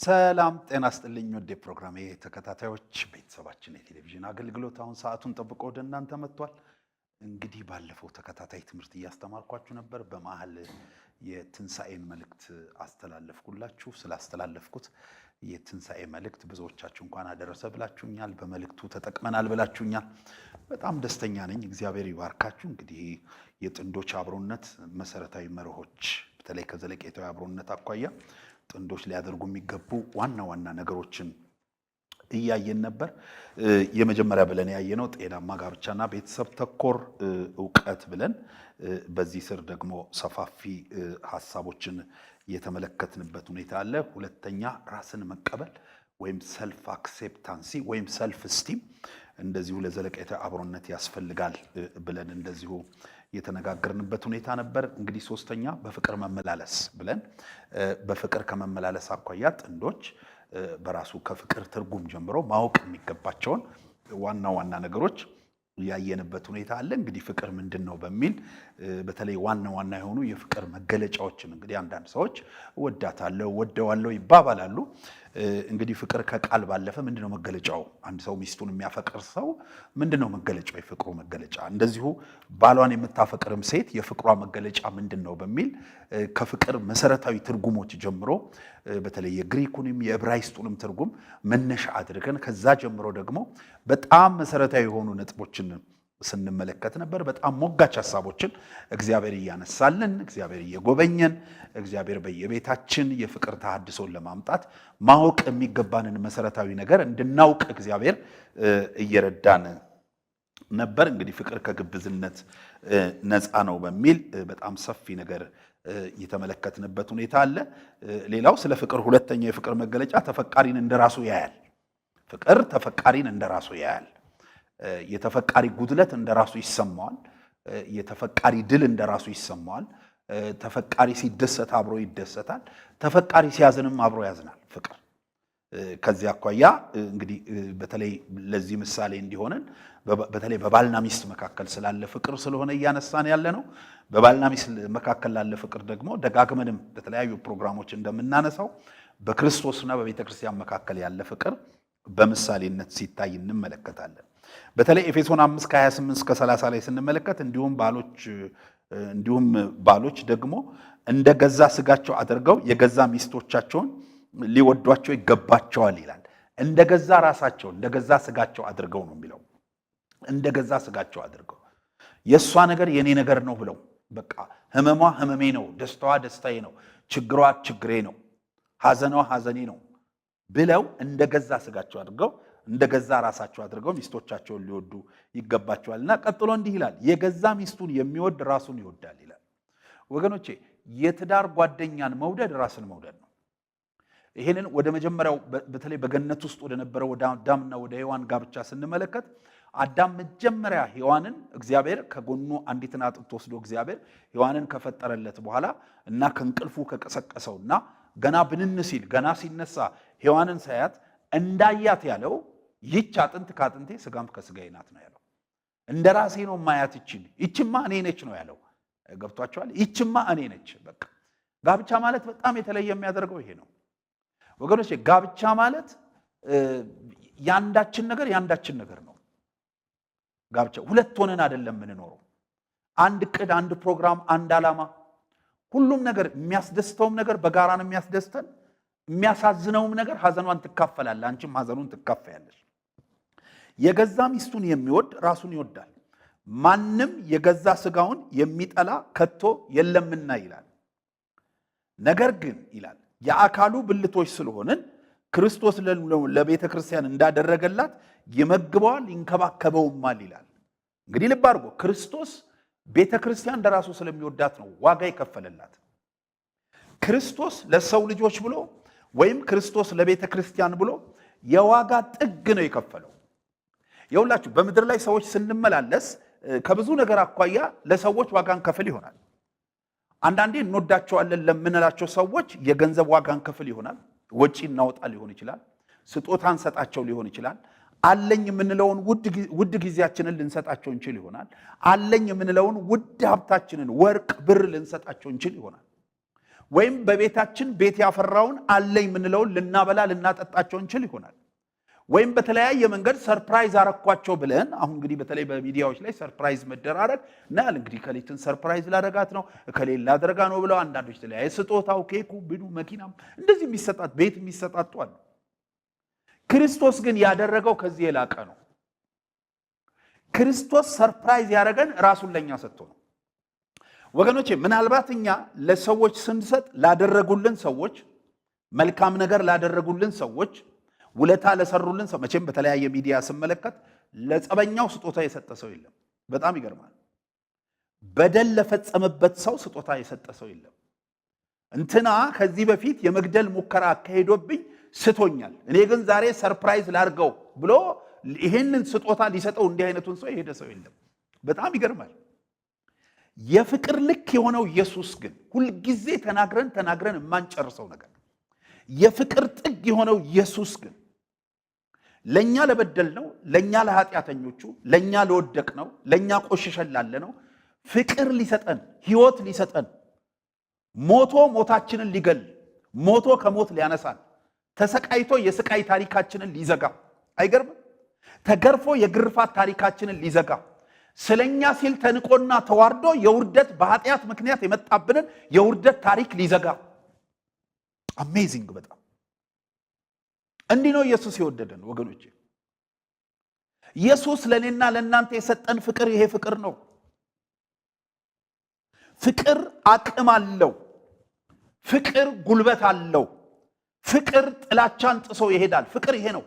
ሰላም ጤና ይስጥልኝ ወደ ፕሮግራሜ ተከታታዮች ቤተሰባችን የቴሌቪዥን አገልግሎት አሁን ሰዓቱን ጠብቆ ወደ እናንተ መጥቷል። እንግዲህ ባለፈው ተከታታይ ትምህርት እያስተማርኳችሁ ነበር። በመሃል የትንሳኤን መልእክት አስተላለፍኩላችሁ። ስላስተላለፍኩት የትንሳኤ መልእክት ብዙዎቻችሁ እንኳን አደረሰ ብላችሁኛል፣ በመልእክቱ ተጠቅመናል ብላችሁኛል። በጣም ደስተኛ ነኝ። እግዚአብሔር ይባርካችሁ። እንግዲህ የጥንዶች አብሮነት መሰረታዊ መርሆች በተለይ ከዘለቄታዊ አብሮነት አኳያ ጥንዶች ሊያደርጉ የሚገቡ ዋና ዋና ነገሮችን እያየን ነበር። የመጀመሪያ ብለን ያየነው ጤናማ ጋብቻና ቤተሰብ ተኮር ዕውቀት ብለን በዚህ ስር ደግሞ ሰፋፊ ሐሳቦችን የተመለከትንበት ሁኔታ አለ። ሁለተኛ ራስን መቀበል ወይም ሰልፍ አክሴፕታንሲ ወይም ሰልፍ ስቲም እንደዚሁ ለዘለቄታዊ አብሮነት ያስፈልጋል ብለን እንደዚሁ የተነጋገርንበት ሁኔታ ነበር። እንግዲህ ሶስተኛ በፍቅር መመላለስ ብለን በፍቅር ከመመላለስ አኳያ ጥንዶች በራሱ ከፍቅር ትርጉም ጀምሮ ማወቅ የሚገባቸውን ዋና ዋና ነገሮች ያየንበት ሁኔታ አለ። እንግዲህ ፍቅር ምንድነው በሚል በተለይ ዋና ዋና የሆኑ የፍቅር መገለጫዎችን እንግዲህ አንዳንድ ሰዎች ወዳታለው ወደዋለው ይባባላሉ። እንግዲህ ፍቅር ከቃል ባለፈ ምንድነው መገለጫው? አንድ ሰው ሚስቱን የሚያፈቅር ሰው ምንድነው መገለጫው? የፍቅሩ መገለጫ እንደዚሁ ባሏን የምታፈቅርም ሴት የፍቅሯ መገለጫ ምንድነው በሚል ከፍቅር መሰረታዊ ትርጉሞች ጀምሮ በተለይ የግሪኩንም የዕብራይስጡንም ትርጉም መነሻ አድርገን ከዛ ጀምሮ ደግሞ በጣም መሰረታዊ የሆኑ ነጥቦችን ስንመለከት ነበር። በጣም ሞጋች ሐሳቦችን እግዚአብሔር እያነሳልን እግዚአብሔር እየጎበኘን እግዚአብሔር በየቤታችን የፍቅር ተሐድሶን ለማምጣት ማወቅ የሚገባንን መሰረታዊ ነገር እንድናውቅ እግዚአብሔር እየረዳን ነበር። እንግዲህ ፍቅር ከግብዝነት ነፃ ነው በሚል በጣም ሰፊ ነገር የተመለከትንበት ሁኔታ አለ። ሌላው ስለ ፍቅር ሁለተኛው የፍቅር መገለጫ ተፈቃሪን እንደራሱ ያያል። ፍቅር ተፈቃሪን እንደራሱ ያያል። የተፈቃሪ ጉድለት እንደራሱ ይሰማዋል። የተፈቃሪ ድል እንደራሱ ይሰማዋል። ተፈቃሪ ሲደሰት አብሮ ይደሰታል። ተፈቃሪ ሲያዝንም አብሮ ያዝናል። ፍቅር ከዚህ አኳያ እንግዲህ በተለይ ለዚህ ምሳሌ እንዲሆነን በተለይ በባልና ሚስት መካከል ስላለ ፍቅር ስለሆነ እያነሳን ያለ ነው። በባልና ሚስት መካከል ላለ ፍቅር ደግሞ ደጋግመንም በተለያዩ ፕሮግራሞች እንደምናነሳው በክርስቶስና በቤተክርስቲያን መካከል ያለ ፍቅር በምሳሌነት ሲታይ እንመለከታለን። በተለይ ኤፌሶን 5 ከ28 እስከ 30 ላይ ስንመለከት እንዲሁም ባሎች ደግሞ እንደገዛ ስጋቸው አድርገው የገዛ ሚስቶቻቸውን ሊወዷቸው ይገባቸዋል ይላል። እንደገዛ ራሳቸው እንደገዛ ስጋቸው አድርገው ነው የሚለው። እንደገዛ ስጋቸው አድርገው የሷ ነገር የኔ ነገር ነው ብለው በቃ ህመሟ ህመሜ ነው፣ ደስታዋ ደስታዬ ነው፣ ችግሯ ችግሬ ነው፣ ሐዘኗ ሐዘኔ ነው ብለው እንደገዛ ስጋቸው አድርገው እንደገዛ ራሳቸው አድርገው ሚስቶቻቸውን ሊወዱ ይገባቸዋልና ቀጥሎ እንዲህ ይላል፣ የገዛ ሚስቱን የሚወድ ራሱን ይወዳል ይላል። ወገኖቼ የትዳር ጓደኛን መውደድ ራስን መውደድ ነው። ይሄንን ወደ መጀመሪያው በተለይ በገነት ውስጥ ወደ ነበረው ወደ አዳምና ወደ ሔዋን ጋብቻ ስንመለከት አዳም መጀመሪያ ሔዋንን እግዚአብሔር ከጎኑ አንዲትን አጥንት ወስዶ እግዚአብሔር ሔዋንን ከፈጠረለት በኋላ እና ከእንቅልፉ ከቀሰቀሰውና ገና ብንን ሲል ገና ሲነሳ ሔዋንን ሳያት እንዳያት ያለው ይህች አጥንት ከአጥንቴ ስጋም ከስጋዬ ናት ነው ያለው። እንደራሴ ነው ማያት ይችማ እኔ ነች ነው ያለው። ገብቷቸዋል? ይችማ እኔ ነች። በቃ ጋብቻ ማለት በጣም የተለየ የሚያደርገው ይሄ ነው ወገኖች። ጋብቻ ማለት ያንዳችን ነገር ነው። ጋብቻ ሁለት ሆነን አይደለም የምንኖረው። አንድ ዕቅድ፣ አንድ ፕሮግራም፣ አንድ ዓላማ፣ ሁሉም ነገር የሚያስደስተውም ነገር በጋራ ነው የሚያስደስተን። የሚያሳዝነውም ነገር ሐዘኗን ትካፈላለህ፣ አንቺም ሐዘኑን ትካፈያለሽ። የገዛ ሚስቱን የሚወድ ራሱን ይወዳል፣ ማንም የገዛ ስጋውን የሚጠላ ከቶ የለምና ይላል። ነገር ግን ይላል የአካሉ ብልቶች ስለሆንን ክርስቶስ ለቤተ ክርስቲያን እንዳደረገላት ይመግበዋል ይንከባከበውማል ይላል። እንግዲህ ልብ አድርጎ ክርስቶስ ቤተ ክርስቲያን እንደራሱ ስለሚወዳት ነው ዋጋ የከፈለላት። ክርስቶስ ለሰው ልጆች ብሎ ወይም ክርስቶስ ለቤተ ክርስቲያን ብሎ የዋጋ ጥግ ነው የከፈለው። ይኸውላችሁ በምድር ላይ ሰዎች ስንመላለስ ከብዙ ነገር አኳያ ለሰዎች ዋጋን ከፍል ይሆናል። አንዳንዴ እንወዳቸዋለን ለምንላቸው ሰዎች የገንዘብ ዋጋን ከፍል ይሆናል። ወጪ እናወጣ ሊሆን ይችላል። ስጦታ እንሰጣቸው ሊሆን ይችላል። አለኝ የምንለውን ውድ ጊዜያችንን ልንሰጣቸው እንችል ይሆናል። አለኝ የምንለውን ውድ ሀብታችንን ወርቅ፣ ብር ልንሰጣቸው እንችል ይሆናል። ወይም በቤታችን ቤት ያፈራውን አለኝ ምንለውን ልናበላ ልናጠጣቸው እንችል ይሆናል። ወይም በተለያየ መንገድ ሰርፕራይዝ አረኳቸው ብለን አሁን እንግዲህ በተለይ በሚዲያዎች ላይ ሰርፕራይዝ መደራረግ ናል እንግዲህ ከሌትን ሰርፕራይዝ ላደረጋት ነው ከሌላ ላደረጋ ነው ብለው አንዳንዶች ተለያየ ስጦታው ኬኩ ብዱ መኪናም እንደዚህ የሚሰጣት ቤት የሚሰጣጡ አሉ። ክርስቶስ ግን ያደረገው ከዚህ የላቀ ነው። ክርስቶስ ሰርፕራይዝ ያደረገን ራሱን ለኛ ሰጥቶ ነው። ወገኖቼ ምናልባት እኛ ለሰዎች ስንሰጥ ላደረጉልን ሰዎች መልካም ነገር ላደረጉልን ሰዎች ውለታ ለሰሩልን ሰው መቼም በተለያየ ሚዲያ ስመለከት ለጸበኛው ስጦታ የሰጠ ሰው የለም። በጣም ይገርማል። በደል ለፈጸመበት ሰው ስጦታ የሰጠ ሰው የለም። እንትና ከዚህ በፊት የመግደል ሙከራ አካሄዶብኝ ስቶኛል፣ እኔ ግን ዛሬ ሰርፕራይዝ ላርገው ብሎ ይሄንን ስጦታ ሊሰጠው እንዲህ አይነቱን ሰው የሄደ ሰው የለም። በጣም ይገርማል። የፍቅር ልክ የሆነው ኢየሱስ ግን ሁልጊዜ ተናግረን የማንጨርሰው ነገር የፍቅር ጥግ የሆነው ኢየሱስ ግን ለኛ ለበደል ነው፣ ለኛ ለኃጢአተኞቹ፣ ለኛ ለወደቅ ነው፣ ለኛ ቆሽሸን ላለ ነው ፍቅር ሊሰጠን ህይወት ሊሰጠን ሞቶ ሞታችንን ሊገል ሞቶ ከሞት ሊያነሳን ተሰቃይቶ የስቃይ ታሪካችንን ሊዘጋ አይገርም? ተገርፎ የግርፋት ታሪካችንን ሊዘጋ ስለኛ ሲል ተንቆና ተዋርዶ የውርደት በኃጢአት ምክንያት የመጣብንን የውርደት ታሪክ ሊዘጋ አሜዚንግ በጣም እንዲህ ነው ኢየሱስ የወደደን ወገኖቼ። ኢየሱስ ለኔና ለእናንተ የሰጠን ፍቅር ይሄ ፍቅር ነው። ፍቅር አቅም አለው። ፍቅር ጉልበት አለው። ፍቅር ጥላቻን ጥሶ ይሄዳል። ፍቅር ይሄ ነው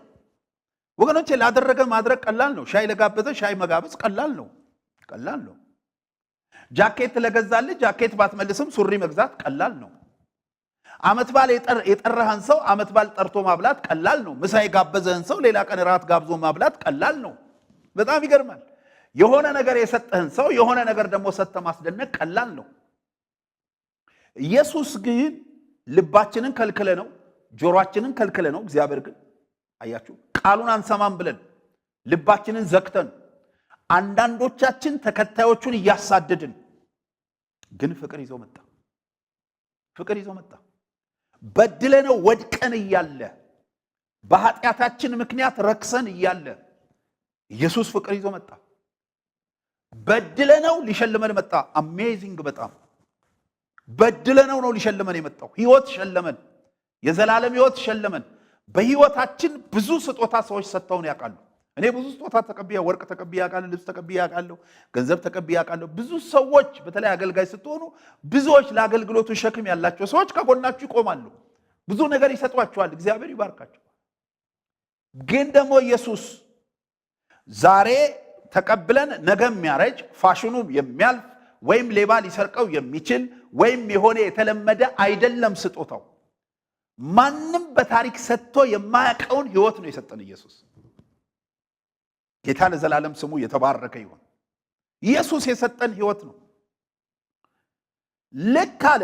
ወገኖቼ። ላደረገ ማድረግ ቀላል ነው። ሻይ ለጋበዘ ሻይ መጋበዝ ቀላል ነው። ጃኬት ለገዛልህ ጃኬት ባትመልስም ሱሪ መግዛት ቀላል ነው። አመት ባል የጠራህን ሰው አመት ባል ጠርቶ ማብላት ቀላል ነው። ምሳ የጋበዘህን ሰው ሌላ ቀን ራት ጋብዞ ማብላት ቀላል ነው። በጣም ይገርማል። የሆነ ነገር የሰጠህን ሰው የሆነ ነገር ደግሞ ሰጥተ ማስደነቅ ቀላል ነው። ኢየሱስ ግን ልባችንን ከልክለ ነው፣ ጆሮአችንን ከልክለ ነው። እግዚአብሔር ግን አያችሁ ቃሉን አንሰማም ብለን ልባችንን ዘግተን አንዳንዶቻችን ተከታዮቹን እያሳደድን ግን ፍቅር ይዞ መጣ። ፍቅር ይዞ መጣ። በድለነው ወድቀን እያለ በኃጢአታችን ምክንያት ረክሰን እያለ ኢየሱስ ፍቅር ይዞ መጣ። በድለነው ሊሸልመን መጣ። አሜዚንግ በጣም በድለነው ነው ሊሸልመን የመጣው። ህይወት ሸለመን፣ የዘላለም ህይወት ሸለመን። በህይወታችን ብዙ ስጦታ ሰዎች ሰጥተውን ያውቃሉ። እኔ ብዙ ስጦታ ተቀብያ ወርቅ ተቀብያ ያውቃለሁ፣ ልብስ ተቀብያ ያውቃለሁ፣ ገንዘብ ተቀብያ ያውቃለሁ። ብዙ ሰዎች በተለይ አገልጋይ ስትሆኑ ብዙዎች ለአገልግሎቱ ሸክም ያላቸው ሰዎች ከጎናችሁ ይቆማሉ፣ ብዙ ነገር ይሰጧቸዋል። እግዚአብሔር ይባርካቸው። ግን ደግሞ ኢየሱስ ዛሬ ተቀብለን ነገ የሚያረጅ ፋሽኑ የሚያልፍ ወይም ሌባ ሊሰርቀው የሚችል ወይም የሆነ የተለመደ አይደለም ስጦታው። ማንም በታሪክ ሰጥቶ የማያውቀውን ህይወት ነው የሰጠን ኢየሱስ። ጌታ ለዘላለም ስሙ የተባረከ ይሁን። ኢየሱስ የሰጠን ህይወት ነው። ልክ አለ።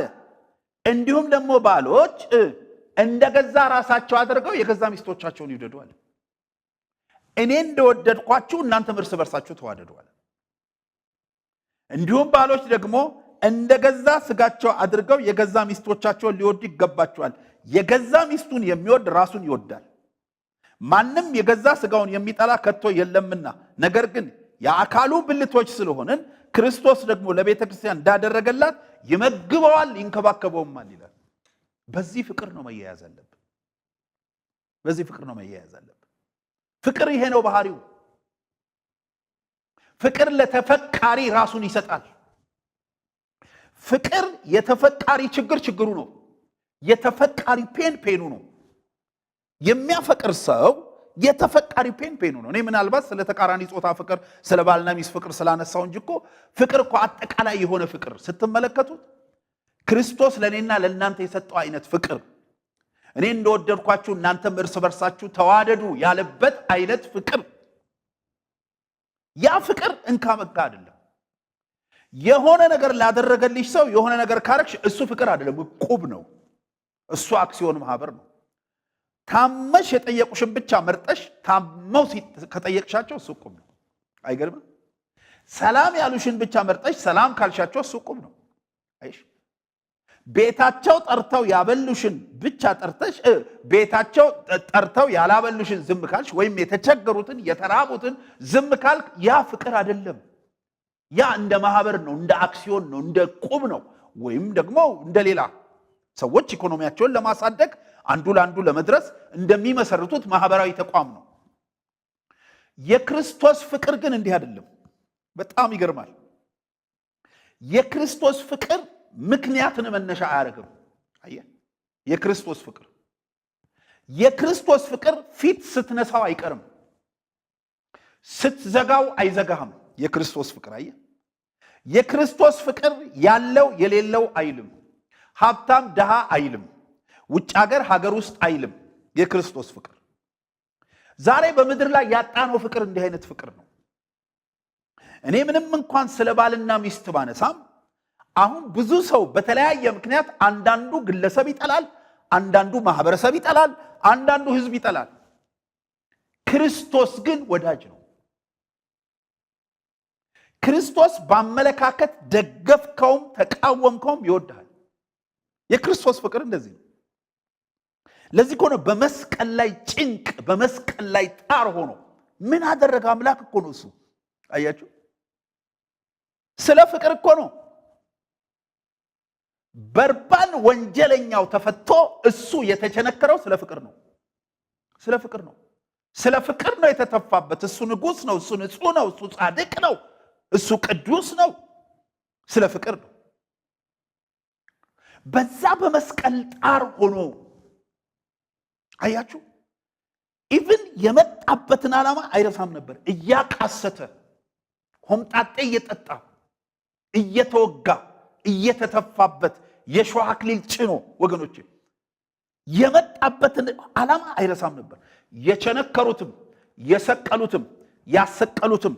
እንዲሁም ደግሞ ባሎች እንደገዛ ራሳቸው አድርገው የገዛ ሚስቶቻቸውን ይውደዱ አለ። እኔ እንደወደድኳችሁ እናንተም እርስ በርሳችሁ ተዋደዱ አለ። እንዲሁም ባሎች ደግሞ እንደገዛ ስጋቸው አድርገው የገዛ ሚስቶቻቸውን ሊወዱ ይገባቸዋል። የገዛ ሚስቱን የሚወድ ራሱን ይወዳል። ማንም የገዛ ስጋውን የሚጠላ ከቶ የለምና፣ ነገር ግን የአካሉ ብልቶች ስለሆንን ክርስቶስ ደግሞ ለቤተ ክርስቲያን እንዳደረገላት ይመግበዋል ይንከባከበውማል ይላል። በዚህ ፍቅር ነው መያያዝ አለብን። በዚህ ፍቅር ነው መያያዝ አለብን። ፍቅር ይሄ ነው ባህሪው። ፍቅር ለተፈቃሪ ራሱን ይሰጣል። ፍቅር የተፈቃሪ ችግሩ ነው። የተፈቃሪ ፔኑ ነው። የሚያፈቅር ሰው የተፈቃሪ ፔኑ ነው። እኔ ምናልባት ስለ ተቃራኒ ጾታ ፍቅር፣ ስለ ባልና ሚስት ፍቅር ስላነሳው እንጂ እኮ ፍቅር እኮ አጠቃላይ የሆነ ፍቅር ስትመለከቱት ክርስቶስ ለኔና ለእናንተ የሰጠው አይነት ፍቅር፣ እኔ እንደወደድኳችሁ እናንተም እርስ በርሳችሁ ተዋደዱ ያለበት አይነት ፍቅር፣ ያ ፍቅር እንካ መካ አይደለም። የሆነ ነገር ላደረገልሽ ሰው የሆነ ነገር ካረክሽ እሱ ፍቅር አይደለም፣ ቁብ ነው። እሱ አክሲዮን ማህበር ነው። ታመሽ የጠየቁሽን ብቻ መርጠሽ ታመው ከጠየቅሻቸው እሱ ቁብ ነው። አይገርምም? ሰላም ያሉሽን ብቻ መርጠሽ ሰላም ካልሻቸው እሱ ቁብ ነው። አይሽ ቤታቸው ጠርተው ያበሉሽን ብቻ ጠርተሽ ቤታቸው ጠርተው ያላበሉሽን ዝም ካልሽ ወይም የተቸገሩትን የተራቡትን ዝም ካልክ ያ ፍቅር አይደለም። ያ እንደ ማህበር ነው፣ እንደ አክሲዮን ነው፣ እንደ ቁብ ነው፣ ወይም ደግሞ እንደ ሌላ ሰዎች ኢኮኖሚያቸውን ለማሳደግ አንዱ ለአንዱ ለመድረስ እንደሚመሰርቱት ማህበራዊ ተቋም ነው። የክርስቶስ ፍቅር ግን እንዲህ አይደለም። በጣም ይገርማል። የክርስቶስ ፍቅር ምክንያትን መነሻ አያደርግም። አየህ፣ የክርስቶስ ፍቅር ፊት ስትነሳው አይቀርም፣ ስትዘጋው አይዘጋህም። የክርስቶስ ፍቅር አየህ፣ የክርስቶስ ፍቅር ያለው የሌለው አይልም፣ ሀብታም ደሃ አይልም፣ ውጭ ሀገር ውስጥ አይልም። የክርስቶስ ፍቅር ዛሬ በምድር ላይ ያጣነው ፍቅር እንዲህ አይነት ፍቅር ነው። እኔ ምንም እንኳን ስለ ባልና ሚስት ባነሳም አሁን ብዙ ሰው በተለያየ ምክንያት አንዳንዱ ግለሰብ ይጠላል፣ አንዳንዱ ማህበረሰብ ይጠላል፣ አንዳንዱ ህዝብ ይጠላል። ክርስቶስ ግን ወዳጅ ነው። ክርስቶስ በአመለካከት ደገፍከውም ተቃወምከውም ይወድሃል። የክርስቶስ ፍቅር እንደዚህ ነው። ለዚህ እኮ ነው በመስቀል ላይ ጭንቅ፣ በመስቀል ላይ ጣር ሆኖ ምን አደረገ? አምላክ እኮ ነው እሱ። አያችሁ፣ ስለ ፍቅር እኮ ነው። በርባን ወንጀለኛው ተፈቶ እሱ የተቸነከረው ስለ ፍቅር ነው። ስለ ፍቅር ነው። ስለ ፍቅር ነው የተተፋበት። እሱ ንጉሥ ነው፣ እሱ ንጹሕ ነው፣ እሱ ጻድቅ ነው፣ እሱ ቅዱስ ነው። ስለ ፍቅር ነው። በዛ በመስቀል ጣር ሆኖ አያችሁ፣ ኢቭን የመጣበትን ዓላማ አይረሳም ነበር። እያቃሰተ ሆምጣጤ እየጠጣ እየተወጋ እየተተፋበት የሾህ አክሊል ጭኖ ወገኖች የመጣበትን ዓላማ አይረሳም ነበር። የቸነከሩትም የሰቀሉትም ያሰቀሉትም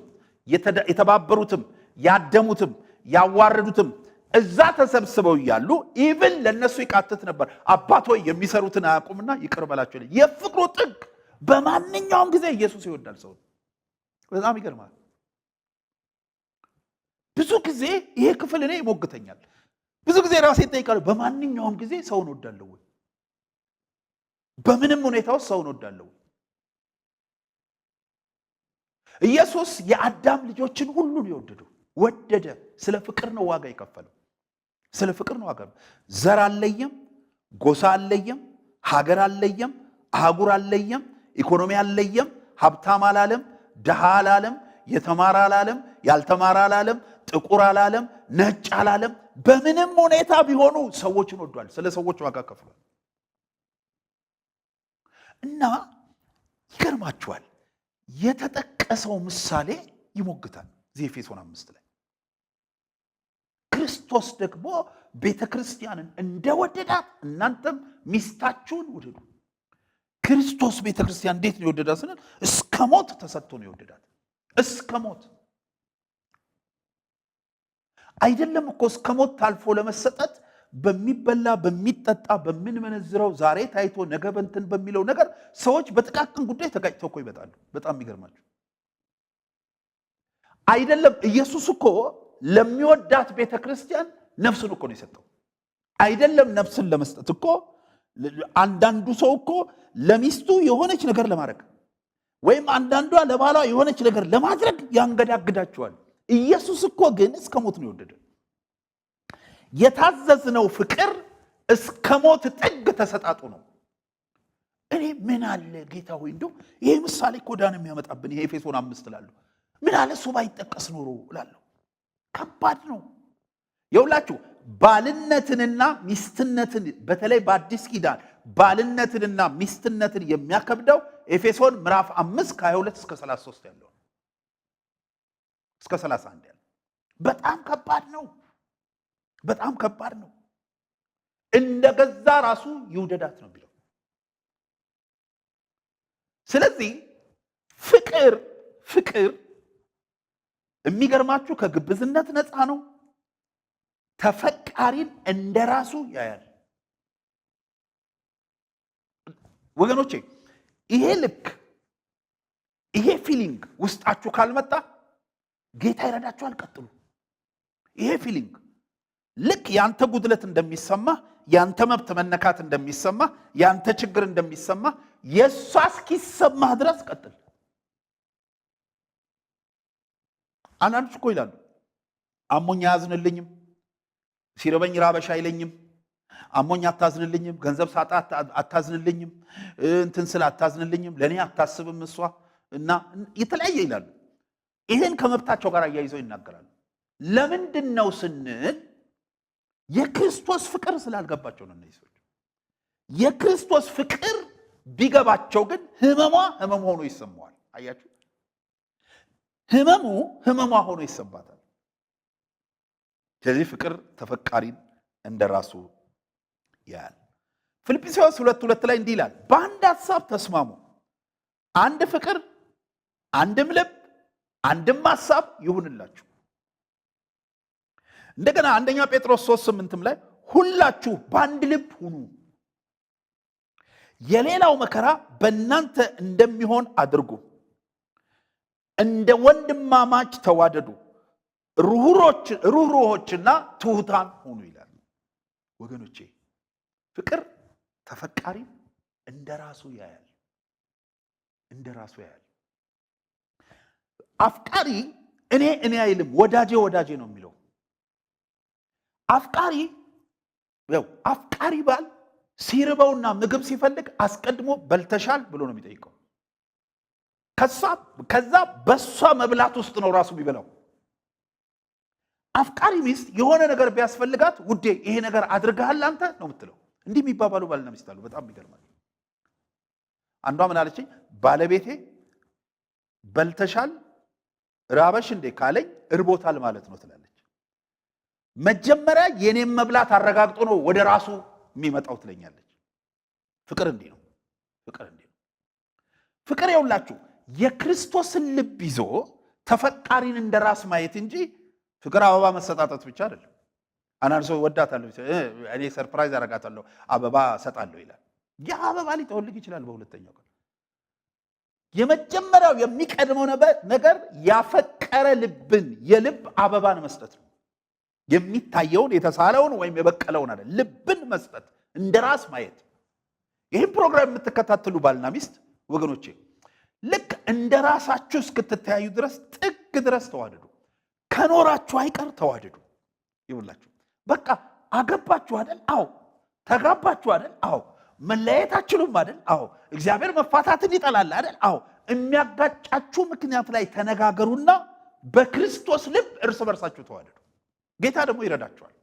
የተባበሩትም ያደሙትም ያዋረዱትም እዛ ተሰብስበው እያሉ ኢቭን ለነሱ ይቃተት ነበር። አባት ሆይ የሚሰሩትን አያውቁምና ይቅር በላቸው። የፍቅሩ ጥግ በማንኛውም ጊዜ ኢየሱስ ይወዳል ሰው። በጣም ይገርማል። ብዙ ጊዜ ይሄ ክፍል እኔ ይሞግተኛል። ብዙ ጊዜ ራሴን ጠይቃለሁ፣ በማንኛውም ጊዜ ሰውን ወዳለሁ ወይ? በምንም ሁኔታ ውስጥ ሰውን ወዳለሁ ወይ? ኢየሱስ የአዳም ልጆችን ሁሉ ነው የወደደው። ወደደ። ስለ ፍቅር ነው ዋጋ የከፈለው። ስለ ፍቅር ነው ዋጋ። ዘር አለየም፣ ጎሳ አለየም፣ ሀገር አለየም፣ አህጉር አለየም፣ ኢኮኖሚ አለየም፣ ሀብታም አላለም፣ ደሃ አላለም፣ የተማረ አላለም፣ ያልተማረ አላለም፣ ጥቁር አላለም፣ ነጭ አላለም። በምንም ሁኔታ ቢሆኑ ሰዎችን ወዷል። ስለ ሰዎች ዋጋ ከፍሏል። እና ይገርማችኋል፣ የተጠቀሰው ምሳሌ ይሞግታል። ኤፌሶን 5 ላይ ክርስቶስ ደግሞ ቤተ ክርስቲያንን እንደወደዳት እናንተም ሚስታችሁን ውደዱ። ክርስቶስ ቤተ ክርስቲያን እንዴት ነው የወደዳት ስንል እስከ ሞት ተሰጥቶ ነው የወደዳት። እስከ ሞት አይደለም እኮ እስከ ሞት ታልፎ ለመሰጠት በሚበላ በሚጠጣ በምንመነዝረው ዛሬ ታይቶ ነገ በንትን በሚለው ነገር ሰዎች በጥቃቅን ጉዳይ ተጋጭተው እኮ ይመጣሉ። በጣም የሚገርማችሁ አይደለም ኢየሱስ እኮ ለሚወዳት ቤተ ክርስቲያን ነፍሱን እኮ ነው የሰጠው። አይደለም ነፍስን ለመስጠት እኮ አንዳንዱ ሰው እኮ ለሚስቱ የሆነች ነገር ለማድረግ ወይም አንዳንዷ ለባሏ የሆነች ነገር ለማድረግ ያንገዳግዳቸዋል። ኢየሱስ እኮ ግን እስከ ሞት ነው የወደደ። የታዘዝነው ፍቅር እስከ ሞት ጥግ ተሰጣጡ ነው። እኔ ምን አለ ጌታ ሆይ እንደው ይሄ ምሳሌ እኮ ዳን የሚያመጣብን ይሄ ኤፌሶን 5 እላለሁ። ምን አለ እሱ ባይጠቀስ ኖሮ እላለሁ። ከባድ ነው። የውላችሁ ባልነትንና ሚስትነትን በተለይ በአዲስ ኪዳን ባልነትንና ሚስትነትን የሚያከብደው ኤፌሶን ምዕራፍ 5 ከ22 እስከ 33 ያለው እስከ 31 ያለው በጣም ከባድ ነው። በጣም ከባድ ነው። እንደገዛ ራሱ ይውደዳት ነው የሚለው። ስለዚህ ፍቅር የሚገርማችሁ ከግብዝነት ነፃ ነው። ተፈቃሪን እንደራሱ ያያል። ወገኖቼ ይሄ ልክ ይሄ ፊሊንግ ውስጣችሁ ካልመጣ ጌታ ይረዳችኋል። ቀጥሉ። ይሄ ፊሊንግ ልክ ያንተ ጉድለት እንደሚሰማ ያንተ መብት መነካት እንደሚሰማ ያንተ ችግር እንደሚሰማ የሷ እስኪሰማህ ድረስ ቀጥል። አንዳንዶች እኮ ይላሉ አሞኝ አያዝንልኝም፣ ሲረበኝ ራበሽ አይለኝም፣ አሞኝ አታዝንልኝም፣ ገንዘብ ሳጣ አታዝንልኝም፣ እንትን ስለ አታዝንልኝም፣ ለኔ አታስብም እሷ እና የተለያየ ይላሉ። ይሄን ከመብታቸው ጋር አያይዘው ይናገራሉ። ለምንድነው ስንል የክርስቶስ ፍቅር ስላልገባቸው ነው። እነዚህ ሰዎች የክርስቶስ ፍቅር ቢገባቸው ግን ህመሙ ሆኖ ይሰማዋል። አያችሁ፣ ህመሟ ሆኖ ይሰማታል። ስለዚህ ፍቅር ተፈቃሪን እንደራሱ ያያል። ፊልጵስዩስ 2:2 ላይ እንዲህ ይላል፣ በአንድ ሐሳብ ተስማሙ፣ አንድ ፍቅር፣ አንድም ልብ፣ አንድም ሐሳብ ይሁንላችሁ። እንደገና አንደኛ ጴጥሮስ 3:8 ላይ ሁላችሁ በአንድ ልብ ሁኑ፣ የሌላው መከራ በእናንተ እንደሚሆን አድርጉ፣ እንደ ወንድማማች ተዋደዱ፣ ሩህሩሆችና ትሑታን ሁኑ ይላል። ወገኖቼ ፍቅር ተፈቃሪ እንደራሱ ያያል። አፍቃሪ እኔ አይልም፣ ወዳጄ ነው የሚለው። አፍቃሪ ባል ሲርበውና ምግብ ሲፈልግ አስቀድሞ በልተሻል ብሎ ነው የሚጠይቀው። ከዛ በሷ መብላት ውስጥ ነው ራሱ የሚበላው። አፍቃሪ ሚስት የሆነ ነገር ቢያስፈልጋት ውዴ ይሄ ነገር አድርገሃል አንተ ነው የምትለው። እንዲህ የሚባባሉ ባልና ሚስት አሉ። በጣም ይገርማል። አንዷ ምን አለችኝ? ባለቤቴ በልተሻል ራበሽ እንዴ ካለኝ እርቦታል ማለት ነው ትላለች። መጀመሪያ የኔም መብላት አረጋግጦ ነው ወደ ራሱ የሚመጣው ትለኛለች። ፍቅር እንዲህ ነው። ፍቅር ይኸውላችሁ የክርስቶስን ልብ ይዞ ተፈቃሪን እንደራስ ማየት እንጂ ፍቅር አበባ መሰጣጠት ብቻ አይደለም። አንዳንድ ሰው ወዳታለሁ፣ እኔ ሰርፕራይዝ አረጋታለሁ፣ አበባ ሰጣለሁ ይላል። ያ አበባ ሊጠወልግ ይችላል በሁለተኛው ቀን። የመጀመሪያው የሚቀድመው ነገር ያፈቀረ ልብን የልብ አበባን መስጠት ነው። የሚታየውን የተሳለውን ወይም የበቀለውን አይደል፣ ልብን መስጠት፣ እንደራስ ማየት። ይህን ፕሮግራም የምትከታተሉ ባልና ሚስት ወገኖቼ ልክ እንደራሳችሁ እስክትተያዩ ድረስ ጥግ ድረስ ተዋደዱ። ከኖራችሁ አይቀር ተዋደዱ። ይውላችሁ በቃ አገባችሁ አይደል? አዎ። ተጋባችሁ አይደል? አዎ። መለያየታችሁም አይደል? አዎ። እግዚአብሔር መፋታትን ይጠላል አይደል? አዎ። የሚያጋጫችሁ ምክንያት ላይ ተነጋገሩና በክርስቶስ ልብ እርስ በርሳችሁ ተዋደዱ። ጌታ ደግሞ ይረዳችኋል።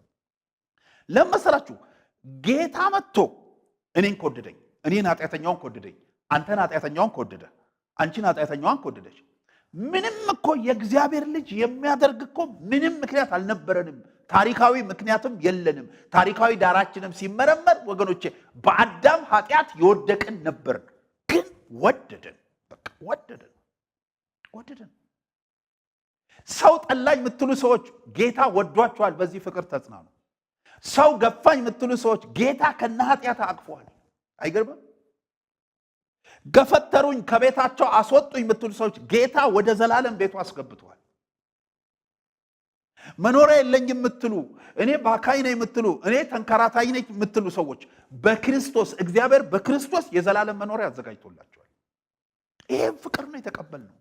ለመሰላችሁ ጌታ መጥቶ እኔን ከወደደኝ፣ እኔን ኃጢአተኛውን ከወደደኝ፣ አንተን ኃጢአተኛውን ከወደደ፣ አንቺን ኃጢአተኛዋን ከወደደች፣ ምንም እኮ የእግዚአብሔር ልጅ የሚያደርግ እኮ ምንም ምክንያት አልነበረንም። ታሪካዊ ምክንያትም የለንም። ታሪካዊ ዳራችንም ሲመረመር ወገኖቼ በአዳም ኃጢአት የወደቅን ነበርን። ግን ወደደን። በቃ ወደደን። ሰው ጠላኝ የምትሉ ሰዎች ጌታ ወዷቸዋል። በዚህ ፍቅር ተጽናኑ። ሰው ገፋኝ የምትሉ ሰዎች ጌታ ከነ ኃጢአት አቅፏል። አይገርምም? ገፈተሩኝ ከቤታቸው አስወጡኝ የምትሉ ሰዎች ጌታ ወደ ዘላለም ቤቱ አስገብቷል። መኖሪያ የለኝ የምትሉ፣ እኔ ባካይ ነኝ የምትሉ፣ እኔ ተንከራታይ ነኝ የምትሉ ሰዎች በክርስቶስ እግዚአብሔር በክርስቶስ የዘላለም መኖሪያ አዘጋጅቶላቸዋል። ይሄም ፍቅር ነው የተቀበልነው።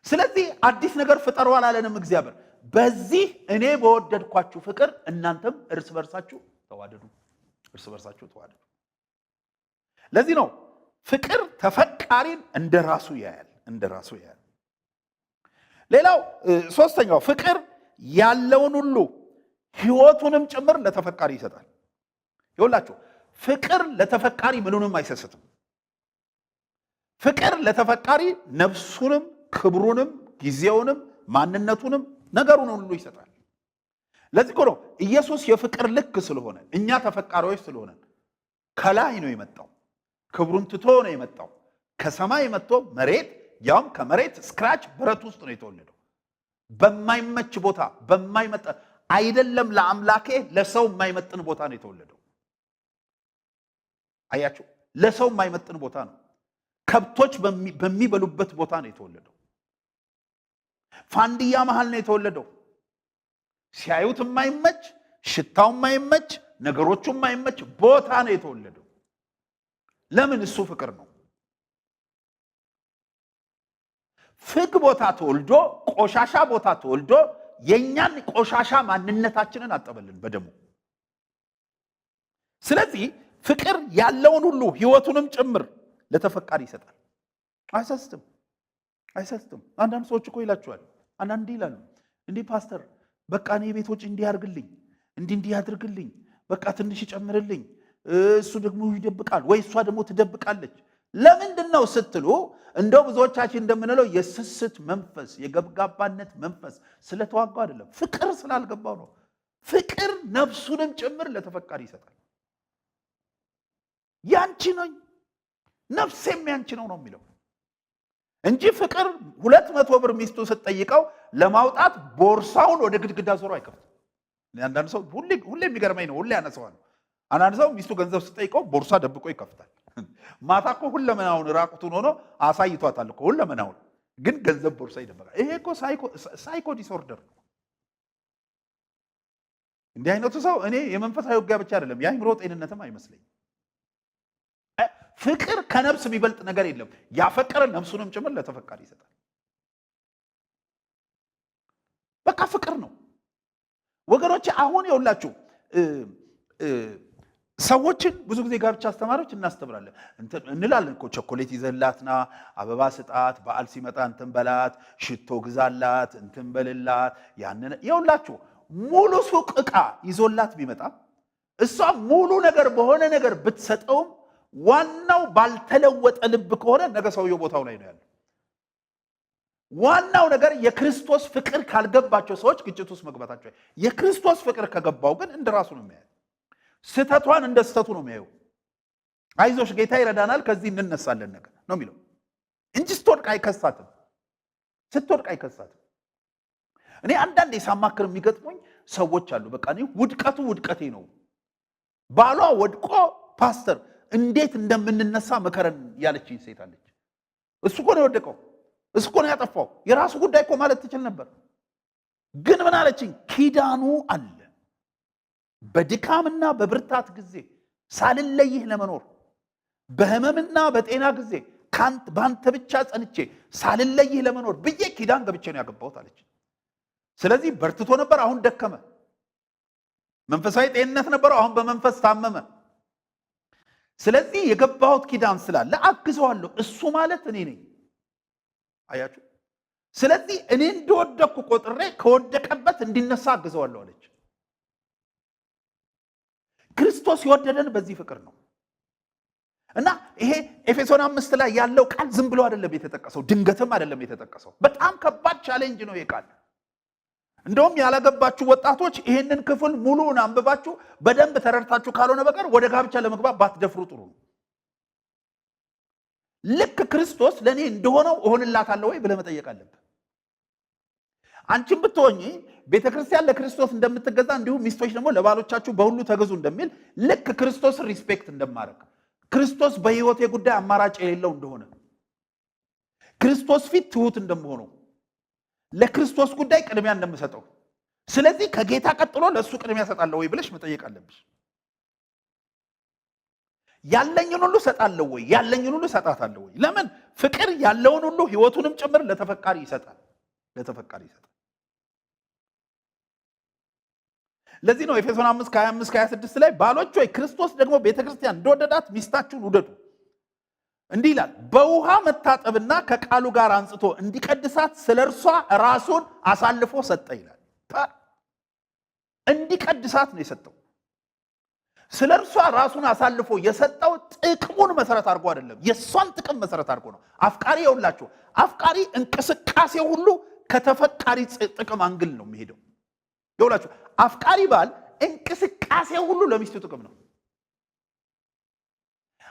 ስለዚህ አዲስ ነገር ፍጠሩ አላለንም እግዚአብሔር። በዚህ እኔ በወደድኳችሁ ፍቅር እናንተም እርስ በርሳችሁ ተዋደዱ። ለዚህ ነው ፍቅር ተፈቃሪን እንደራሱ ያያል። ሌላው ሶስተኛው ፍቅር ያለውን ሁሉ ሕይወቱንም ጭምር ለተፈቃሪ ይሰጣል። ይኸውላችሁ ፍቅር ለተፈቃሪ ምኑንም አይሰስትም። ፍቅር ለተፈቃሪ ነፍሱንም ክብሩንም ጊዜውንም ማንነቱንም ነገሩን ሁሉ ይሰጣል። ለዚህ እኮ ነው ኢየሱስ የፍቅር ልክ ስለሆነ እኛ ተፈቃሪዎች ስለሆነ ከላይ ነው የመጣው። ክብሩን ትቶ ነው የመጣው። ከሰማይ መጥቶ መሬት፣ ያውም ከመሬት ስክራች ብረት ውስጥ ነው የተወለደው። በማይመች ቦታ በማይመጣ አይደለም፣ ለአምላኬ ለሰው የማይመጥን ቦታ ነው የተወለደው። አያችሁ፣ ለሰው የማይመጥን ቦታ ነው። ከብቶች በሚበሉበት ቦታ ነው የተወለደው። ፋንዲያ መሃል ነው የተወለደው። ሲያዩት የማይመች ሽታው የማይመች ነገሮቹ የማይመች ቦታ ነው የተወለደው። ለምን? እሱ ፍቅር ነው። ፍግ ቦታ ተወልዶ ቆሻሻ ቦታ ተወልዶ የኛን ቆሻሻ ማንነታችንን አጠበልን በደሙ። ስለዚህ ፍቅር ያለውን ሁሉ ህይወቱንም ጭምር ለተፈቃሪ ይሰጣል። አይሰስትም። አንዳንድ ሰዎች እኮ ይላቸዋል፣ አንዳንድ ይላሉ እንዲህ ፓስተር በቃ እኔ ቤቶች እንዲህ ያርግልኝ እንዲህ ያድርግልኝ በቃ ትንሽ ይጨምርልኝ፣ እሱ ደግሞ ይደብቃል ወይ እሷ ደግሞ ትደብቃለች። ለምንድነው ስትሉ እንደው ብዙዎቻችን እንደምንለው የስስት መንፈስ የገብጋባነት መንፈስ ስለተዋጋው አይደለም፣ ፍቅር ስላልገባው ነው። ፍቅር ነፍሱንም ጭምር ለተፈቃሪ ይሰጣል። ያንቺ ነኝ ነፍሴም ያንቺ ነው የሚለው እንጂ ፍቅር 200 ብር ሚስቱ ስትጠይቀው ለማውጣት ቦርሳውን ወደ ግድግዳ ዞሮ አይከፍትም። አንዳንድ ሰው ሁሌ የሚገርመኝ ነው፣ ሁሌ ያነሳዋል። አንዳንድ ሰው ሚስቱ ገንዘብ ስትጠይቀው ቦርሳ ደብቆ ይከፍታል። ማታ እኮ ሁለመናውን ራቁቱን ሆኖ አሳይቷታል እኮ ሁለመናውን፣ ግን ገንዘብ ቦርሳ ይደብቃል። ይሄ እኮ ሳይኮ ዲስኦርደር ነው። እንዲህ አይነቱ ሰው እኔ የመንፈሳዊ ውጊያ ብቻ አይደለም የአእምሮ ጤንነትም አይመስለኝም። ፍቅር ከነፍስ የሚበልጥ ነገር የለም። ያፈቀረ ነፍሱንም ጭምር ለተፈቃሪ ይሰጣል። በቃ ፍቅር ነው ወገኖች። አሁን ይኸውላችሁ ሰዎችን ብዙ ጊዜ ጋብቻ አስተማሪዎች እናስተምራለን እንላለን እኮ ቸኮሌት ይዘላትና አበባ ስጣት፣ በዓል ሲመጣ እንትን በላት፣ ሽቶ ግዛላት፣ እንትን በልላት። ያንን ይኸውላችሁ ሙሉ ሱቅ ዕቃ ይዞላት ቢመጣ እሷ ሙሉ ነገር በሆነ ነገር ብትሰጠውም ዋናው ባልተለወጠ ልብ ከሆነ ነገ ሰውየው ቦታው ላይ ነው ያለው። ዋናው ነገር የክርስቶስ ፍቅር ካልገባቸው ሰዎች ግጭት ውስጥ መግባታቸው። የክርስቶስ ፍቅር ከገባው ግን እንደራሱ ነው የሚያየው። ስተቷን እንደ ስተቱ ነው የሚያየው። አይዞሽ ጌታ ይረዳናል ከዚህ እንነሳለን ነገር ነው የሚለው እንጂ ስትወድቅ አይከሳትም። እኔ አንዳንዴ ሳማክር የሚገጥሙኝ ሰዎች አሉ። በቃ እኔ ውድቀቱ ውድቀቴ ነው። ባሏ ወድቆ ፓስተር እንዴት እንደምንነሳ መከረን ያለችኝ ሴት አለች። እሱ እኮ ነው የወደቀው፣ እሱ እኮ ነው ያጠፋው፣ የራሱ ጉዳይ እኮ ማለት ትችል ነበር። ግን ምን አለችኝ? ኪዳኑ አለ። በድካምና በብርታት ጊዜ ሳልለይህ ለመኖር በህመምና በጤና ጊዜ በአንተ ብቻ ጸንቼ ሳልለይህ ለመኖር ብዬ ኪዳን ገብቼ ነው ያገባሁት አለች። ስለዚህ በርትቶ ነበር፣ አሁን ደከመ። መንፈሳዊ ጤንነት ነበረው፣ አሁን በመንፈስ ታመመ። ስለዚህ የገባሁት ኪዳን ስላለ አግዘዋለሁ። እሱ ማለት እኔ ነኝ። አያችሁ? ስለዚህ እኔ እንደወደቅኩ ቆጥሬ ከወደቀበት እንዲነሳ አግዘዋለሁ አለች። ክርስቶስ የወደደን በዚህ ፍቅር ነው። እና ይሄ ኤፌሶን 5 ላይ ያለው ቃል ዝም ብሎ አይደለም የተጠቀሰው፣ ድንገትም አይደለም የተጠቀሰው። በጣም ከባድ ቻሌንጅ ነው ይሄ ቃል። እንደውም ያላገባችሁ ወጣቶች ይሄንን ክፍል ሙሉውን አንብባችሁ በደንብ ተረድታችሁ ካልሆነ በቀር ወደ ጋብቻ ለመግባት ባትደፍሩ ጥሩ ነው። ልክ ክርስቶስ ለኔ እንደሆነው እሆንላታለሁ ወይ ብለህ መጠየቅ አለብህ። አንቺም ብትሆኚ ቤተክርስቲያን ለክርስቶስ እንደምትገዛ እንዲሁ ሚስቶች ደግሞ ለባሎቻችሁ በሁሉ ተገዙ እንደሚል ልክ ክርስቶስን ሪስፔክት እንደማረግ ክርስቶስ በህይወቴ ጉዳይ አማራጭ የሌለው እንደሆነ ክርስቶስ ፊት ትሁት እንደምሆነው ለክርስቶስ ጉዳይ ቅድሚያ እንደምሰጠው ስለዚህ ከጌታ ቀጥሎ ለሱ ቅድሚያ ሰጣለሁ ወይ ብለሽ መጠየቅ አለብሽ። ያለኝን ሁሉ ሰጣለሁ ወይ? ያለኝን ሁሉ ሰጣታለሁ ወይ? ለምን? ፍቅር ያለውን ሁሉ ህይወቱንም ጭምር ለተፈቃሪ ይሰጣል። ለዚህ ነው ኤፌሶን 5:25-26 ላይ ባሎች ሆይ ክርስቶስ ደግሞ ቤተክርስቲያን እንደወደዳት ሚስታችሁን ውደዱ። እንዲህ ይላል፣ በውሃ መታጠብና ከቃሉ ጋር አንጽቶ እንዲቀድሳት ስለርሷ ራሱን አሳልፎ ሰጠ ይላል። እንዲቀድሳት ነው የሰጠው። ስለርሷ ራሱን አሳልፎ የሰጠው ጥቅሙን መሰረት አድርጎ አይደለም፣ የሷን ጥቅም መሰረት አድርጎ ነው። አፍቃሪ ይውላችሁ፣ አፍቃሪ እንቅስቃሴ ሁሉ ከተፈቃሪ ጥቅም አንግል ነው የሚሄደው። ይውላችሁ፣ አፍቃሪ ባል እንቅስቃሴ ሁሉ ለሚስቱ ጥቅም ነው።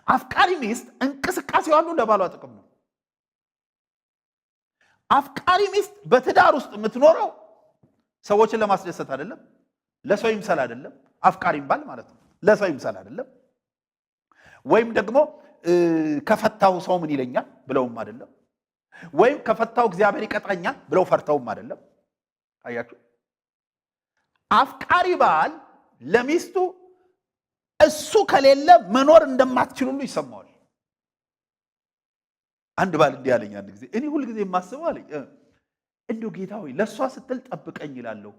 አፍቃሪ ሚስት እንቅስቃሴው ሁሉ ለባሏ ጥቅም ነው። አፍቃሪ ሚስት በትዳር ውስጥ የምትኖረው ሰዎችን ለማስደሰት አይደለም፣ ለሰው ይምሰል አይደለም። አፍቃሪም ባል ማለት ነው ለሰው ይምሰል አይደለም፣ ወይም ደግሞ ከፈታው ሰው ምን ይለኛል ብለውም አይደለም፣ ወይም ከፈታው እግዚአብሔር ይቀጣኛል ብለው ፈርተውም አይደለም። አያችሁ፣ አፍቃሪ ባል ለሚስቱ እሱ ከሌለ መኖር እንደማትችል ሁሉ ይሰማዋል። አንድ ባል እንዲህ አለኝ አንድ ጊዜ፣ እኔ ሁሉ ጊዜ የማስበው አለኝ እንደው ጌታ ሆይ ለሷ ስትል ጠብቀኝ ይላለሁ፣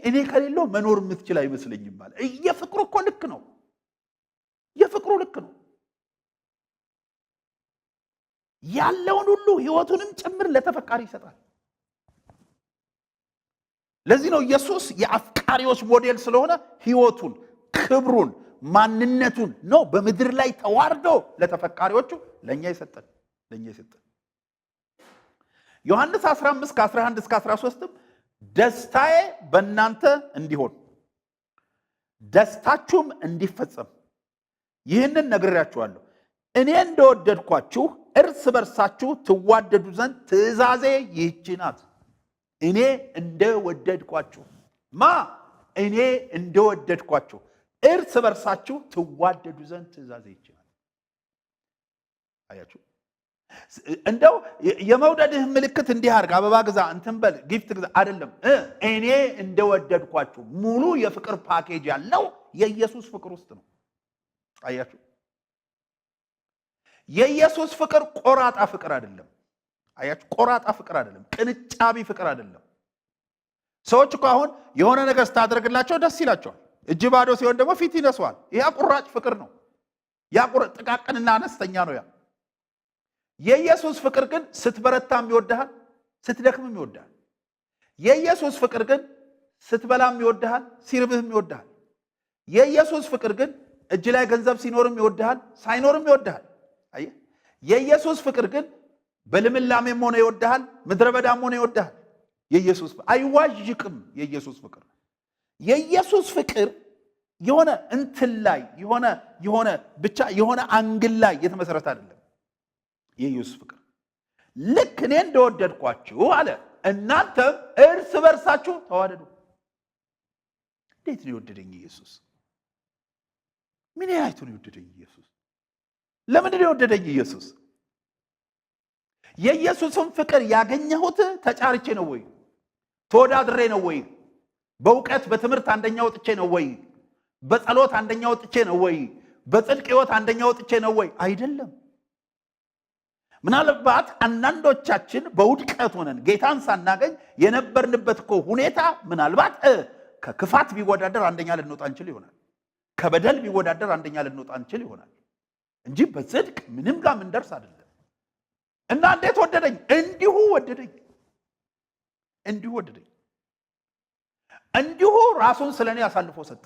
እኔ ከሌለው መኖር የምትችል አይመስለኝም ማለት። የፍቅሩ እኮ ልክ ነው። የፍቅሩ ልክ ነው። ያለውን ሁሉ ህይወቱንም ጭምር ለተፈቃሪ ይሰጣል። ለዚህ ነው ኢየሱስ የአፍቃሪዎች ሞዴል ስለሆነ ህይወቱን፣ ክብሩን፣ ማንነቱን ነው በምድር ላይ ተዋርዶ ለተፈቃሪዎቹ ለኛ ይሰጣል። ዮሐንስ 15 ከ11 እስከ 13 ደስታዬ በእናንተ እንዲሆን ደስታችሁም እንዲፈጸም ይህንን ነግሬያችኋለሁ። እኔ እንደወደድኳችሁ እርስ በርሳችሁ ትዋደዱ ዘንድ ትእዛዜ ይህች ናት። እኔ እንደወደድኳችሁ እኔ እንደወደድኳችሁ እርስ በርሳችሁ ትዋደዱ ዘንድ ትእዛዜ ይህች ናት። አያችሁ፣ እንደው የመውደድህ ምልክት እንዲህ አድርግ፣ አበባ ግዛ፣ እንትን በል፣ ጊፍት ግዛ አይደለም። እኔ እንደወደድኳችሁ ሙሉ የፍቅር ፓኬጅ ያለው የኢየሱስ ፍቅር ውስጥ ነው። አያችሁ፣ የኢየሱስ ፍቅር ቆራጣ ፍቅር አይደለም። አያችሁ፣ ቆራጣ ፍቅር አይደለም፣ ቅንጫቢ ፍቅር አይደለም። ሰዎች እኮ አሁን የሆነ ነገር ስታደርግላቸው ደስ ይላቸዋል፣ እጅ ባዶ ሲሆን ደግሞ ፊት ይነሷል። ይሄ ቁራጭ ፍቅር ነው። ያ ጥቃቅንና አነስተኛ ነው። ያ የኢየሱስ ፍቅር ግን ስትበረታም ይወድሃል፣ ስትደክምም ይወድሃል። የኢየሱስ ፍቅር ግን ስትበላም ይወድሃል፣ ሲርብህም ይወድሃል። የኢየሱስ ፍቅር ግን እጅ ላይ ገንዘብ ሲኖርም ይወድሃል፣ ሳይኖርም ይወድሃል። አየህ፣ የኢየሱስ ፍቅር ግን በልምላሜም ሆነ ይወድሃል፣ ምድረ በዳም ሆነ ይወድሃል። የኢየሱስ አይዋዥቅም። የኢየሱስ ፍቅር የሆነ እንትን ላይ ብቻ የሆነ አንግል ላይ የተመሰረተ አይደለም። የኢየሱስ ፍቅር ልክ እኔ እንደወደድኳችሁ አለ እናንተም እርስ በርሳችሁ ተዋደዱ። እንዴት ነው የወደደኝ ኢየሱስ? ምን አይቶ ነው የወደደኝ ኢየሱስ? ለምንድን ነው የወደደኝ ኢየሱስ? የኢየሱስን ፍቅር ያገኘሁት ተጫርቼ ነው ወይ? ተወዳድሬ ነው ወይ? በእውቀት በትምህርት አንደኛ ወጥቼ ነው ወይ? በጸሎት አንደኛ ወጥቼ ነው ወይ? በጽድቅ ሕይወት አንደኛ ወጥቼ ነው ወይ? አይደለም። ምናልባት አንዳንዶቻችን በውድቀት ሆነን ጌታን ሳናገኝ የነበርንበት እኮ ሁኔታ ምናልባት ከክፋት ቢወዳደር አንደኛ ልንወጣ እንችል ይሆናል። ከበደል ቢወዳደር አንደኛ ልንወጣ እንችል ይሆናል እንጂ በጽድቅ ምንም ጋር ምን ደርስ አይደለም። እና እንዴት ወደደኝ? እንዲሁ ወደደኝ። እንዲሁ ራሱን ስለኔ አሳልፎ ሰጠ።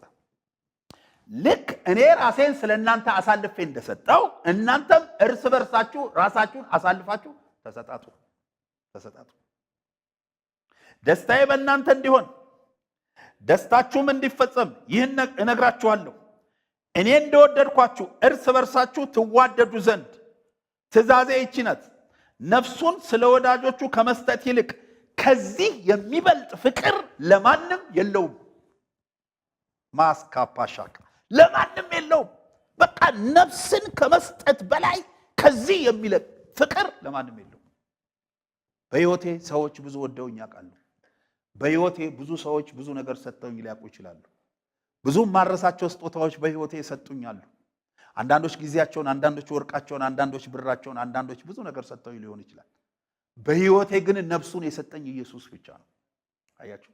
ልክ እኔ ራሴን ስለእናንተ አሳልፌ እንደሰጠው እናንተም እርስ በርሳችሁ ራሳችሁን አሳልፋችሁ ተሰጣጡ። ደስታዬ በእናንተ እንዲሆን ደስታችሁም እንዲፈጸም ይህን እነግራችኋለሁ። እኔ እንደወደድኳችሁ እርስ በርሳችሁ ትዋደዱ ዘንድ ትእዛዜ ይህች ናት። ነፍሱን ስለ ወዳጆቹ ከመስጠት ይልቅ ከዚህ የሚበልጥ ፍቅር ለማንም የለውም። ማስካፓሻካ ለማንም የለውም። በቃ ነፍስን ከመስጠት በላይ ከዚህ የሚለቅ ፍቅር ለማንም የለውም። በሕይወቴ ሰዎች ብዙ ወደውኝ ያውቃሉ። በሕይወቴ ብዙ ሰዎች ብዙ ነገር ሰጥተውኝ ሊያውቁ ይችላሉ። ብዙ ማረሳቸው ስጦታዎች በሕይወቴ ሰጡኛሉ። አንዳንዶች ጊዜያቸውን፣ አንዳንዶች ወርቃቸውን፣ አንዳንዶች ብራቸውን፣ አንዳንዶች ብዙ ነገር ሰጥተውኝ ሊሆን ይችላል። በሕይወቴ ግን ነፍሱን የሰጠኝ ኢየሱስ ብቻ ነው። አያችሁ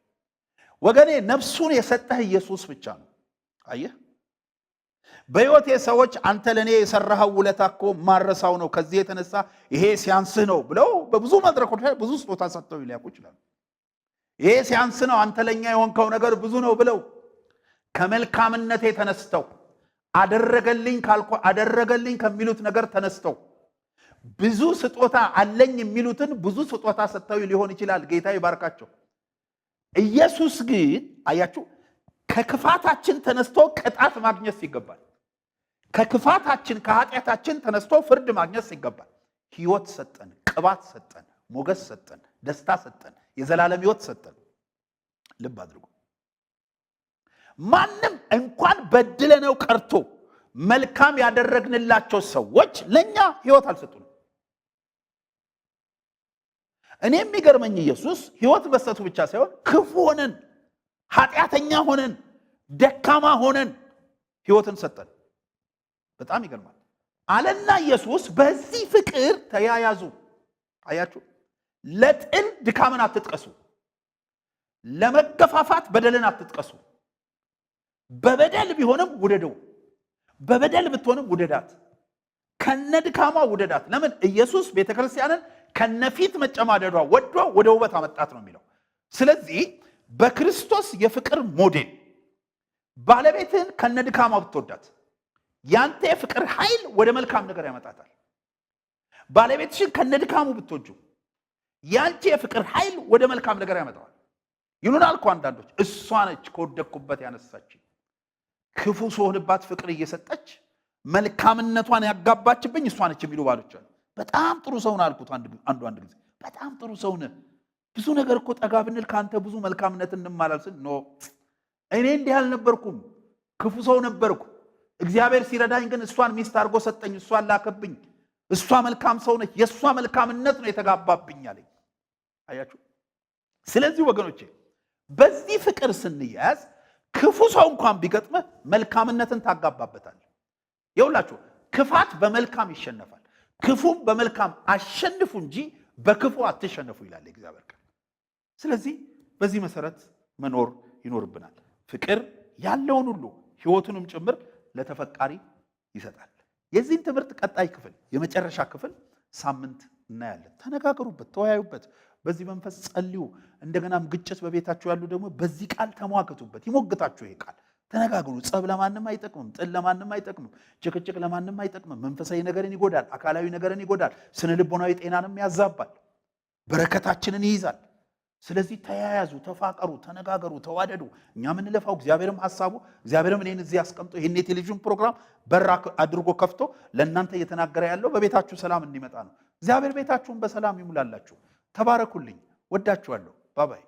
ወገኔ፣ ነፍሱን የሰጠህ ኢየሱስ ብቻ ነው። አየህ፣ በሕይወቴ ሰዎች አንተ ለኔ የሰራኸው ውለታ እኮ ማረሳው ነው፣ ከዚህ የተነሳ ይሄ ሲያንስህ ነው ብለው በብዙ መድረኮች ላይ ብዙ ስጦታ ሰጥተው ሊያውቁ ይችላሉ። ይሄ ሲያንስ ነው፣ አንተ ለኛ የሆንከው ነገር ብዙ ነው ብለው ከመልካምነቴ ተነስተው አደረገልኝ ከሚሉት ነገር ተነስተው ብዙ ስጦታ አለኝ የሚሉትን ብዙ ስጦታ ሰጥተው ሊሆን ይችላል። ጌታ ይባርካቸው። ኢየሱስ ግን አያችሁ ከክፋታችን ተነስቶ ቅጣት ማግኘት ሲገባል፣ ከክፋታችን ከኃጢአታችን ተነስቶ ፍርድ ማግኘት ሲገባል ሕይወት ሰጠን፣ ቅባት ሰጠን፣ ሞገስ ሰጠን፣ ደስታ ሰጠን፣ የዘላለም ሕይወት ሰጠን። ልብ አድርጉ። ማንም እንኳን በድለነው ቀርቶ መልካም ያደረግንላቸው ሰዎች ለኛ ሕይወት አልሰጡንም። እኔ የሚገርመኝ ኢየሱስ ሕይወት መስጠቱ ብቻ ሳይሆን ክፉ ሆነን ኃጢአተኛ ሆነን ደካማ ሆነን ሕይወትን ሰጠን። በጣም ይገርማል አለና ኢየሱስ በዚህ ፍቅር ተያያዙ። አያችሁ፣ ለጥል ድካምን አትጥቀሱ፣ ለመገፋፋት በደልን አትጥቀሱ። በበደል ቢሆንም ውደደው፣ በበደል ብትሆንም ውደዳት፣ ከነድካማ ውደዳት። ለምን? ኢየሱስ ቤተክርስቲያንን ከነፊት መጨማደዷ ወዶ ወደ ውበት አመጣት ነው የሚለው። ስለዚህ በክርስቶስ የፍቅር ሞዴል ባለቤትህን ከነድካማ ብትወዳት ያንተ የፍቅር ኃይል ወደ መልካም ነገር ያመጣታል። ባለቤትሽን ከነድካሙ ብትወጁ ያንቺ የፍቅር ኃይል ወደ መልካም ነገር ያመጣዋል። ይሉናል እኮ አንዳንዶች እሷ ነች ከወደቅኩበት ያነሳች፣ ክፉ ስሆንባት ፍቅር እየሰጠች መልካምነቷን ያጋባችብኝ እሷ ነች የሚሉ ባሎች አሉ። በጣም ጥሩ ሰው ነህ አልኩት አንድ ጊዜ። በጣም ጥሩ ሰው ነህ፣ ብዙ ነገር እኮ ጠጋ ብንል ከአንተ ብዙ መልካምነት እንማላል ስል ኖ እኔ እንዲህ አልነበርኩም፣ ክፉ ሰው ነበርኩ። እግዚአብሔር ሲረዳኝ ግን እሷን ሚስት አድርጎ ሰጠኝ፣ እሷን ላከብኝ። እሷ መልካም ሰው ነች፣ የእሷ መልካምነት ነው የተጋባብኝ አለኝ። አያችሁ። ስለዚህ ወገኖቼ በዚህ ፍቅር ስንያዝ ክፉ ሰው እንኳን ቢገጥመህ መልካምነትን ታጋባበታል። ይኸውላችሁ ክፋት በመልካም ይሸነፋል። ክፉም በመልካም አሸንፉ እንጂ በክፉ አትሸነፉ ይላል እግዚአብሔር ቃል። ስለዚህ በዚህ መሰረት መኖር ይኖርብናል። ፍቅር ያለውን ሁሉ ሕይወቱንም ጭምር ለተፈቃሪ ይሰጣል። የዚህን ትምህርት ቀጣይ ክፍል የመጨረሻ ክፍል ሳምንት እናያለን። ተነጋገሩበት፣ ተወያዩበት፣ በዚህ መንፈስ ጸልዩ። እንደገናም ግጭት በቤታችሁ ያሉ ደግሞ በዚህ ቃል ተሟገቱበት፣ ይሞግታችሁ ይሄ ቃል ተነጋገሩ። ጸብ ለማንም አይጠቅምም፣ ጥል ለማንም አይጠቅምም፣ ጭቅጭቅ ለማንም አይጠቅምም። መንፈሳዊ ነገርን ይጎዳል፣ አካላዊ ነገርን ይጎዳል፣ ስነ ልቦናዊ ጤናንም ያዛባል፣ በረከታችንን ይይዛል። ስለዚህ ተያያዙ፣ ተፋቀሩ፣ ተነጋገሩ፣ ተዋደዱ። እኛ የምንለፋው እግዚአብሔርም ሐሳቡ እግዚአብሔርም እኔን እዚህ አስቀምጦ ይሄን የቴሌቪዥን ፕሮግራም በር አድርጎ ከፍቶ ለእናንተ እየተናገረ ያለው በቤታችሁ ሰላም እንዲመጣ ነው። እግዚአብሔር ቤታችሁን በሰላም ይሙላላችሁ። ተባረኩልኝ። ወዳችኋለሁ። ባባይ